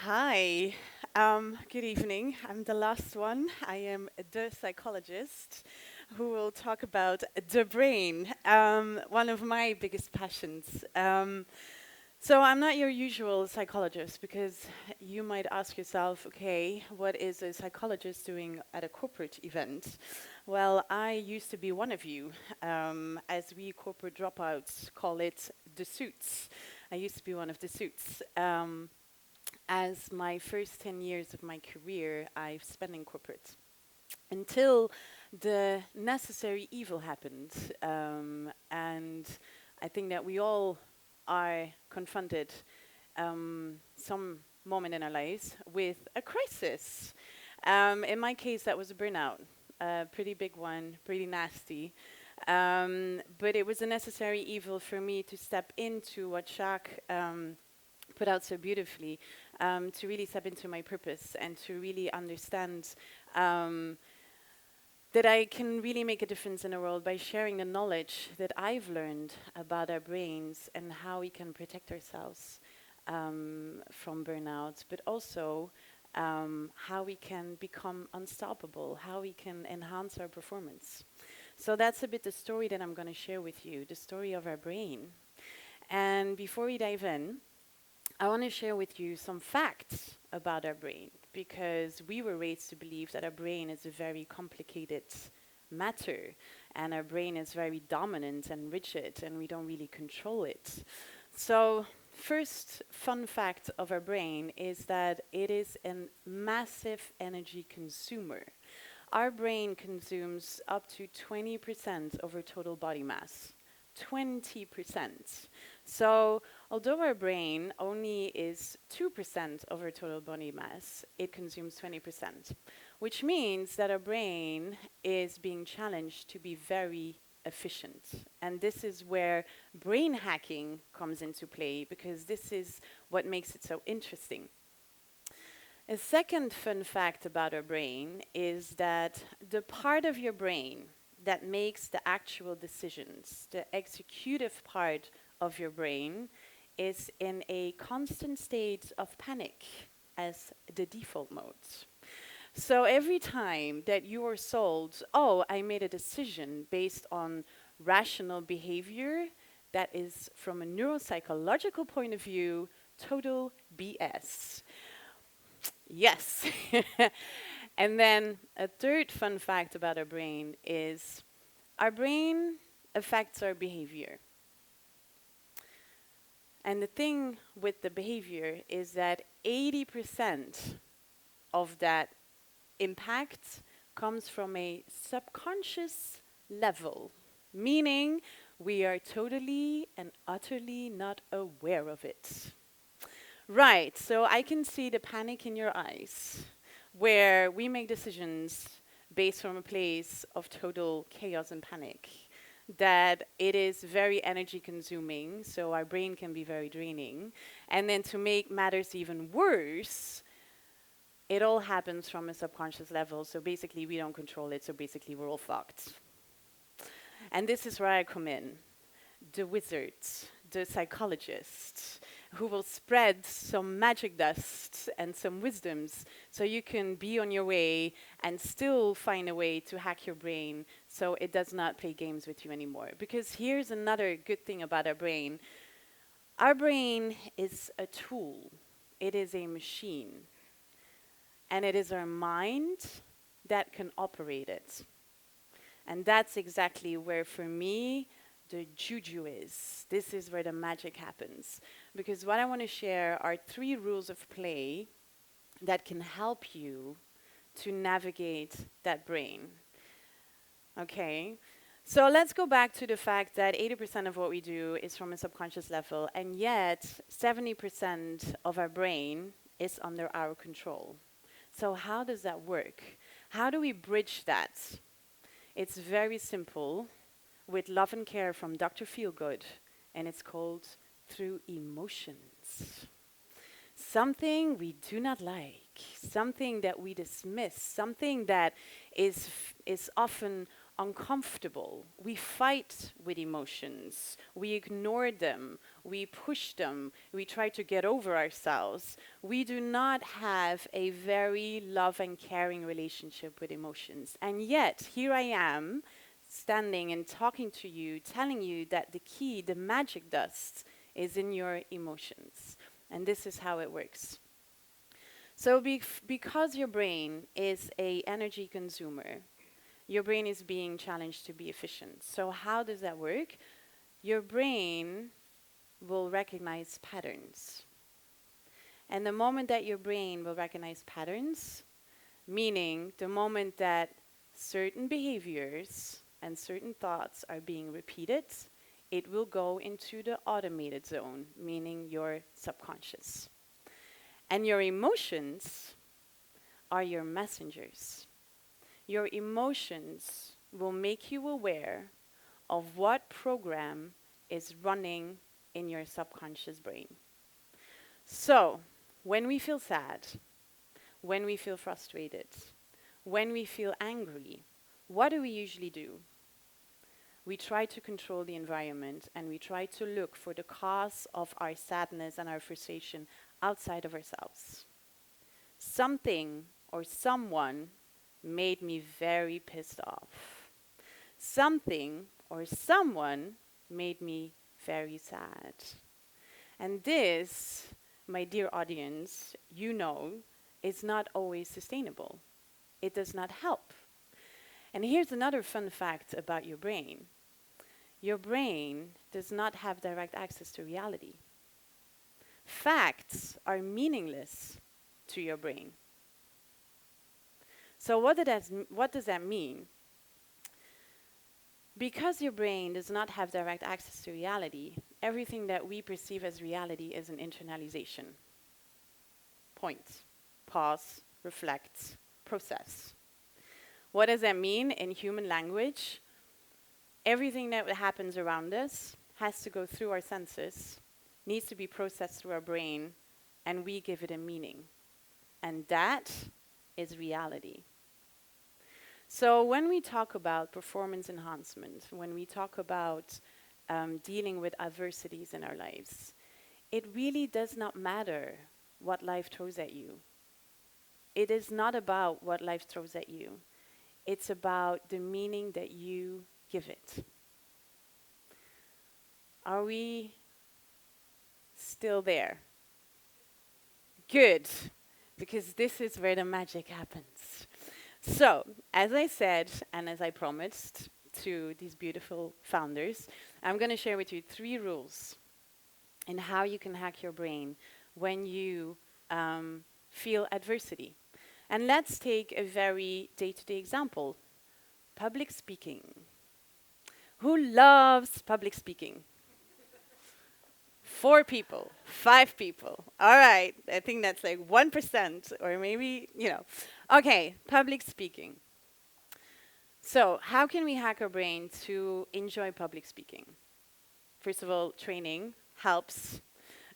Hi, good evening. I'm the last one. I am the psychologist who will talk about the brain, one of my biggest passions. So I'm not your usual psychologist because you might ask yourself, okay, what is a psychologist doing at a corporate event? Well, I used to be one of you, as we corporate dropouts call it, the suits. I used to be one of the suits. As my first 10 years of my career, I've spent in corporate until the necessary evil happened. And I think that we all are confronted some moment in our lives with a crisis. In my case, that was a burnout, a pretty big one, pretty nasty. But it was a necessary evil for me to step into what Jacques put out so beautifully, to really step into my purpose and to really understand um, that I can really make a difference in the world by sharing the knowledge that I've learned about our brains and how we can protect ourselves from burnout, but also how we can become unstoppable, how we can enhance our performance. So that's a bit the story that I'm going to share with you, the story of our brain. And before we dive in, I want to share with you some facts about our brain because we were raised to believe that our brain is a very complicated matter and our brain is very dominant and rigid and we don't really control it. So, first fun fact of our brain is that it is a massive energy consumer. Our brain consumes up to 20% of our total body mass. 20%. So, although our brain only is 2% of our total body mass, it consumes 20%, which means that our brain is being challenged to be very efficient. And this is where brain hacking comes into play because this is what makes it so interesting. A second fun fact about our brain is that the part of your brain that makes the actual decisions, the executive part of your brain, is in a constant state of panic as the default mode. So every time that you are sold, oh, I made a decision based on rational behavior, that is, from a neuropsychological point of view, total BS. Yes. And then a third fun fact about our brain is our brain affects our behavior. And the thing with the behavior is that 80% of that impact comes from a subconscious level, meaning we are totally and utterly not aware of it. Right, so I can see the panic in your eyes, where we make decisions based from a place of total chaos and panic. That it is very energy consuming, so our brain can be very draining. And then to make matters even worse, it all happens from a subconscious level, so basically we don't control it, so basically we're all fucked. And this is where I come in, the wizard, the psychologist, who will spread some magic dust and some wisdoms so you can be on your way and still find a way to hack your brain so it does not play games with you anymore. Because here's another good thing about our brain. Our brain is a tool. It is a machine. And it is our mind that can operate it. And that's exactly where, for me, the juju is. This is where the magic happens. Because what I want to share are 3 rules of play that can help you to navigate that brain. Okay? So let's go back to the fact that 80% of what we do is from a subconscious level, and yet 70% of our brain is under our control. So how does that work? How do we bridge that? It's very simple, with love and care from Dr. Feelgood, and it's called Through Emotions. Something we do not like, something that we dismiss, something that is often uncomfortable. We fight with emotions. We ignore them. We push them. We try to get over ourselves. We do not have a very love and caring relationship with emotions. And yet, here I am, standing and talking to you, telling you that the key, the magic dust, is in your emotions. And this is how it works. So because your brain is an energy consumer, your brain is being challenged to be efficient. So how does that work? Your brain will recognize patterns. And the moment that your brain will recognize patterns, meaning the moment that certain behaviors and certain thoughts are being repeated, it will go into the automated zone, meaning your subconscious. And your emotions are your messengers. Your emotions will make you aware of what program is running in your subconscious brain. So, when we feel sad, when we feel frustrated, when we feel angry, what do we usually do? We try to control the environment and we try to look for the cause of our sadness and our frustration outside of ourselves. Something or someone made me very pissed off. Something or someone made me very sad. And this, my dear audience, you know, is not always sustainable. It does not help. And here's another fun fact about your brain. Your brain does not have direct access to reality. Facts are meaningless to your brain. So what does that mean? Because your brain does not have direct access to reality, everything that we perceive as reality is an internalization. Point, pause, reflect, process. What does that mean in human language? Everything that happens around us has to go through our senses, needs to be processed through our brain, and we give it a meaning. And that is reality. So when we talk about performance enhancement, when we talk about dealing with adversities in our lives, it really does not matter what life throws at you. It is not about what life throws at you. It's about the meaning that you give it. Are we still there? Good, because this is where the magic happens. So, as I said, and as I promised to these beautiful founders, I'm going to share with you 3 rules in how you can hack your brain when you feel adversity. And let's take a very day-to-day example. Public speaking. Who loves public speaking? 4 people, 5 people. All right, I think that's like 1%, or maybe, Okay, public speaking. So, how can we hack our brain to enjoy public speaking? First of all, training helps.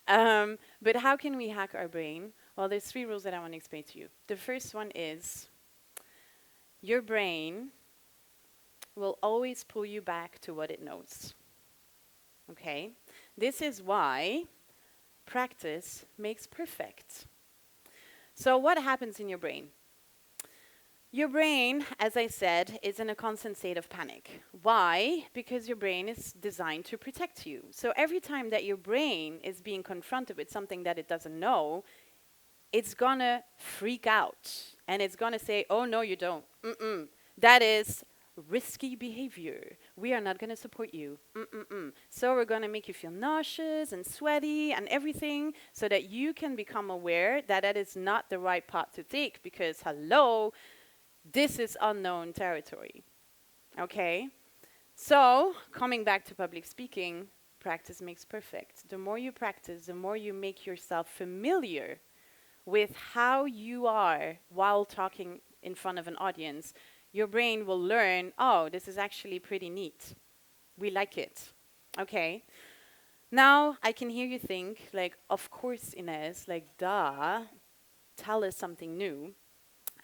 But how can we hack our brain? Well, there's 3 rules that I want to explain to you. The first one is, your brain will always pull you back to what it knows. Okay? This is why practice makes perfect. So what happens in your brain? Your brain, as I said, is in a constant state of panic. Why? Because your brain is designed to protect you. So every time that your brain is being confronted with something that it doesn't know, it's gonna freak out. And it's gonna say, oh no, you don't. That is risky behavior. We are not going to support you. So we're going to make you feel nauseous and sweaty and everything so that you can become aware that that is not the right path to take because, hello, this is unknown territory. Okay? So, coming back to public speaking, practice makes perfect. The more you practice, the more you make yourself familiar with how you are while talking in front of an audience, your brain will learn, oh, this is actually pretty neat. We like it. Okay. Now, I can hear you think, like, of course, Ines, like, duh, tell us something new.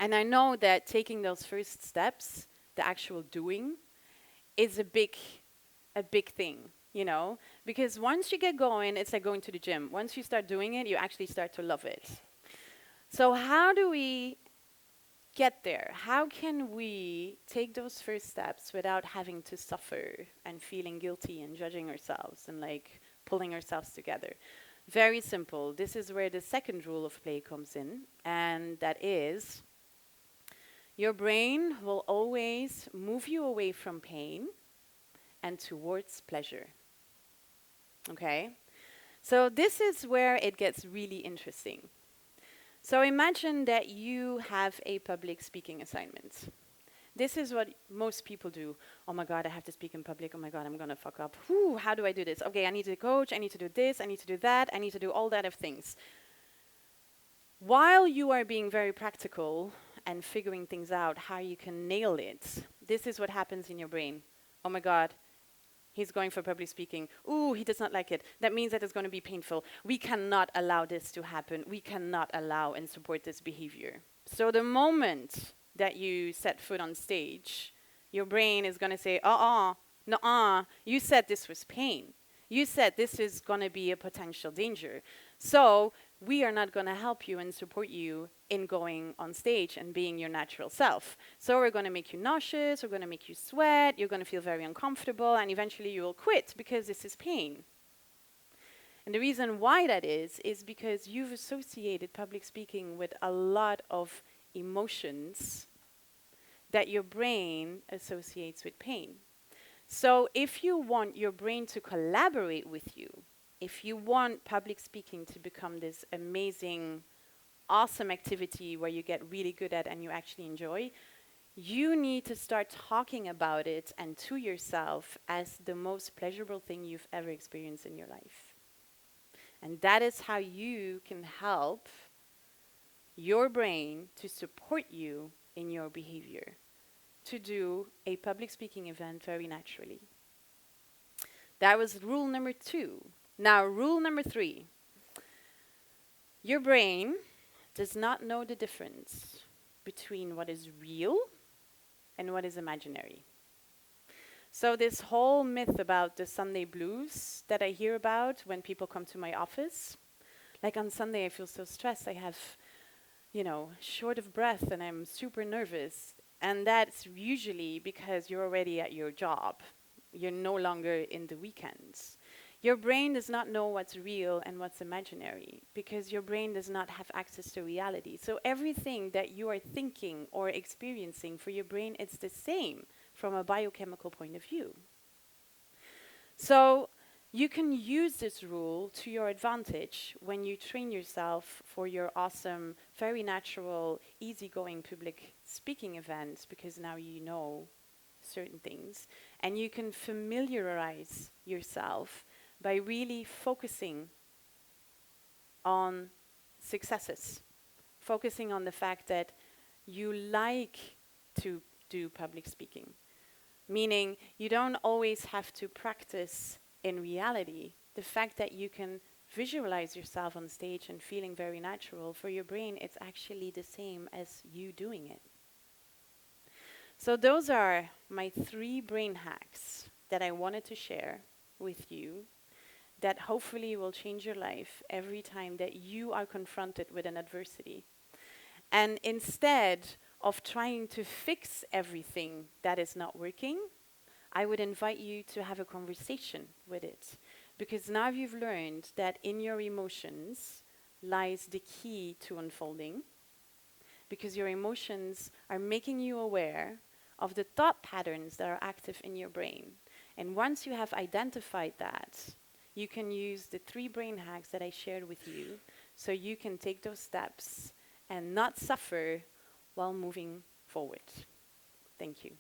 And I know that taking those first steps, the actual doing, is a big thing, you know, because once you get going, it's like going to the gym. Once you start doing it, you actually start to love it. So how do we get there? How can we take those first steps without having to suffer and feeling guilty and judging ourselves and like pulling ourselves together? Very simple. This is where the second rule of play comes in, and that is your brain will always move you away from pain and towards pleasure. Okay? So this is where it gets really interesting. So imagine that you have a public speaking assignment. This is what most people do. Oh my God, I have to speak in public. Oh my God, I'm gonna fuck up. Whew, how do I do this? Okay, I need to coach, I need to do this, I need to do that, I need to do all that of things. While you are being very practical and figuring things out how you can nail it, this is what happens in your brain. Oh my God, he's going for public speaking. Ooh, he does not like it. That means that it's going to be painful. We cannot allow this to happen. We cannot allow and support this behavior. So the moment that you set foot on stage, your brain is going to say, nuh-uh, you said this was pain. You said this is going to be a potential danger. So we are not going to help you and support you in going on stage and being your natural self. So we're going to make you nauseous, we're going to make you sweat, you're going to feel very uncomfortable, and eventually you will quit because this is pain. And the reason why that is because you've associated public speaking with a lot of emotions that your brain associates with pain. So if you want your brain to collaborate with you, if you want public speaking to become this amazing, awesome activity where you get really good at and you actually enjoy, you need to start talking about it and to yourself as the most pleasurable thing you've ever experienced in your life. And that is how you can help your brain to support you in your behavior, to do a public speaking event very naturally. That was rule number 2. Now, rule number 3. Your brain does not know the difference between what is real and what is imaginary. So this whole myth about the Sunday blues that I hear about when people come to my office, like on Sunday I feel so stressed, I have, short of breath and I'm super nervous. And that's usually because you're already at your job. You're no longer in the weekends. Your brain does not know what's real and what's imaginary because your brain does not have access to reality. So everything that you are thinking or experiencing for your brain, it's the same from a biochemical point of view. So you can use this rule to your advantage when you train yourself for your awesome, very natural, easygoing public speaking events, because now you know certain things. And you can familiarize yourself by really focusing on successes, focusing on the fact that you like to do public speaking, meaning you don't always have to practice in reality. The fact that you can visualize yourself on stage and feeling very natural, for your brain, it's actually the same as you doing it. So those are my 3 brain hacks that I wanted to share with you that hopefully will change your life every time that you are confronted with an adversity. And instead of trying to fix everything that is not working, I would invite you to have a conversation with it. Because now you've learned that in your emotions lies the key to unfolding. Because your emotions are making you aware of the thought patterns that are active in your brain. And once you have identified that, you can use the 3 brain hacks that I shared with you so you can take those steps and not suffer while moving forward. Thank you.